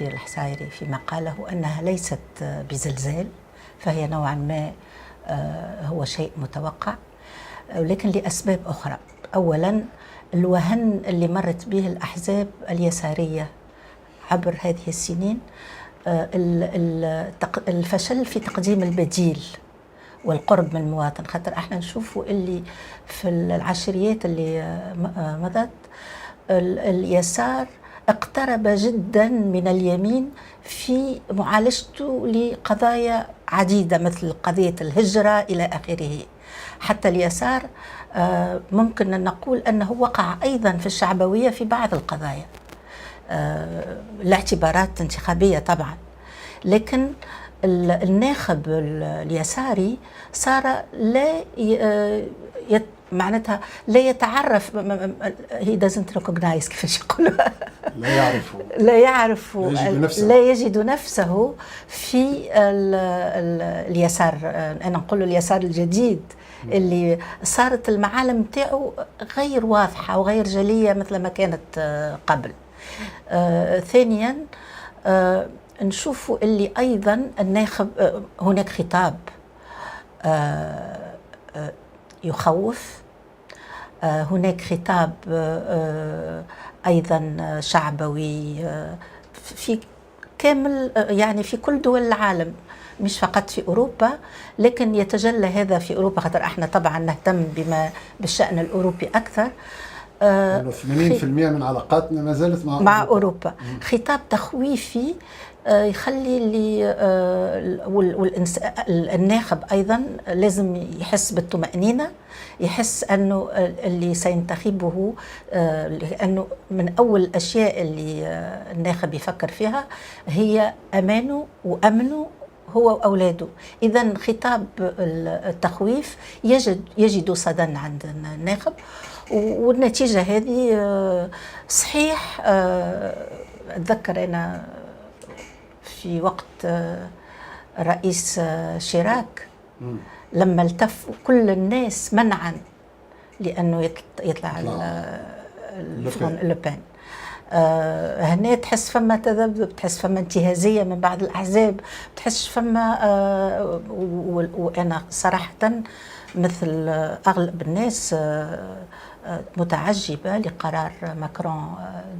الحسايري فيما قاله أنها ليست بزلزال، فهي نوعا ما هو شيء متوقع، ولكن لأسباب أخرى. أولا الوهن اللي مرت به الأحزاب اليسارية عبر هذه السنين، الفشل في تقديم البديل والقرب من المواطن. خاطر احنا نشوفوا اللي في العشريات اللي مضت اليسار اقترب جدا من اليمين في معالجته لقضايا عديدة مثل قضية الهجرة إلى آخره. حتى اليسار ممكن نقول أنه وقع أيضا في الشعبوية في بعض القضايا لاعتبارات انتخابية طبعا، لكن الناخب اليساري صار معناتها لا يتعرف، he doesn't recognize كيفاش يقولوا، لا يجد نفسه في اليسار. أنا نقول اليسار الجديد اللي صارت المعالم تاعو غير واضحة وغير جلية مثل ما كانت قبل. ثانيا نشوفوا اللي أيضا الناخب هناك خطاب يخوف، هناك خطاب أيضا شعبوي في كامل، يعني في كل دول العالم مش فقط في أوروبا، لكن يتجلى هذا في أوروبا خاطر احنا طبعا نهتم بالشأن الأوروبي أكثر. 80% من علاقاتنا ما زالت مع أوروبا. خطاب تخويفي يخلي الناخب أيضا لازم يحس بالطمأنينة، يحس أنه اللي سينتخبه، لأنه من أول الأشياء اللي الناخب يفكر فيها هي أمانه وأمنه هو وأولاده. إذن خطاب التخويف يجد صدى عند الناخب، والنتيجة هذه صحيح. أتذكر أنا في وقت الرئيس شيراك لما التف كل الناس منعا لأنه يطلع لوبان، هنا تحس فما تذبذب، تحس فما انتهازية من بعض الأحزاب، تحس فما وأنا صراحة مثل أغلب الناس متعجبة لقرار ماكرون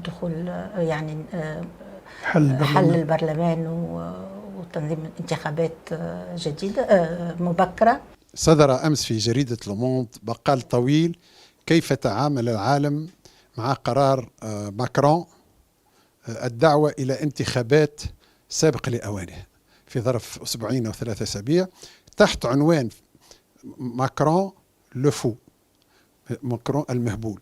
دخول يعني حل البرلمان وتنظيم انتخابات جديدة مبكرة. صدر أمس في جريدة لوموند مقال طويل كيف تعامل العالم مع قرار ماكرون الدعوة إلى انتخابات سابق لأوانها في ظرف أسبوعين أو 3 أسابيع تحت عنوان ماكرون لفو، ماكرون المهبول،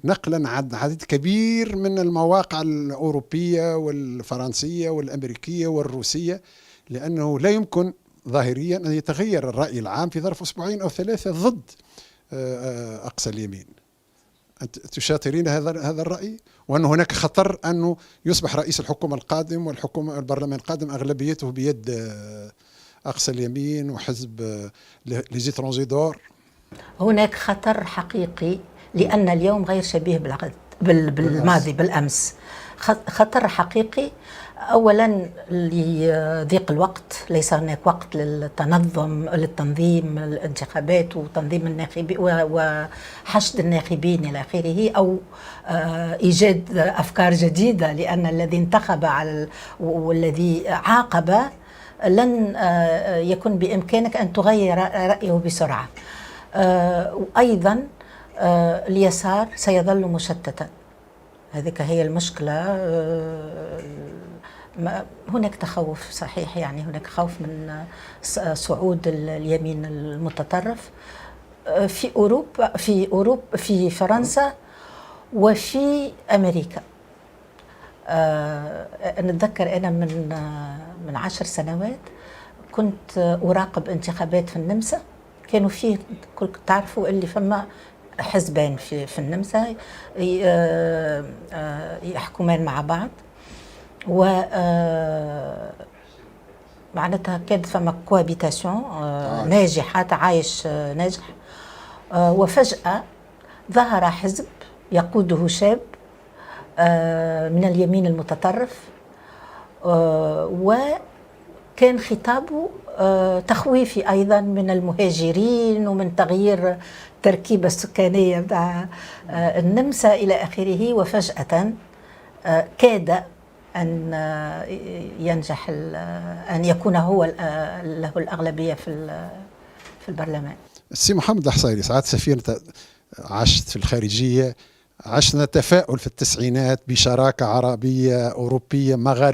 نقلا عن عدد كبير من المواقع الأوروبية والفرنسية والأمريكية والروسية، لأنه لا يمكن ظاهريا أن يتغير الرأي العام في ظرف أسبوعين أو 3 ضد أقصى اليمين. أنت تشاطرين هذا الرأي، وأن هناك خطر أنه يصبح رئيس الحكومة القادم والحكومة البرلمان القادم أغلبيته بيد أقصى اليمين وحزب ليزيترونزيدور؟ هناك خطر حقيقي، لأن اليوم غير شبيه بالماضي بالأمس. خطر حقيقي أولا لضيق الوقت، ليس هناك وقت للتنظيم الانتخابات وتنظيم الناخبين وحشد الناخبين إلى آخره، أو إيجاد أفكار جديدة، لأن الذي انتخب والذي عاقب لن يكون بإمكانك أن تغير رأيه بسرعة. وأيضا اليسار سيظل مشتتا، هذيك هي المشكلة. هناك تخوف صحيح، يعني هناك خوف من صعود اليمين المتطرف في أوروبا في فرنسا وفي أمريكا. نتذكر أنا من 10 سنوات كنت أراقب انتخابات في النمسا، كانوا فيه كلكم تعرفوا اللي فما حزبان في النمسا يحكمان مع بعض، و معناتها كانت فما كوابيتاسيون ناجحة، تعايش ناجح. وفجأة ظهر حزب يقوده شاب من اليمين المتطرف، وكان خطابه تخويفي أيضا من المهاجرين ومن تغيير التركيبة السكانية بتاع النمسا إلى آخره. وفجأة كاد أن ينجح أن يكون هو له الأغلبية في البرلمان. السي محمد الحصيري، سعادة سفير، عشت في الخارجية، عشنا تفاؤل في التسعينات بشراكة عربية أوروبية مغاربية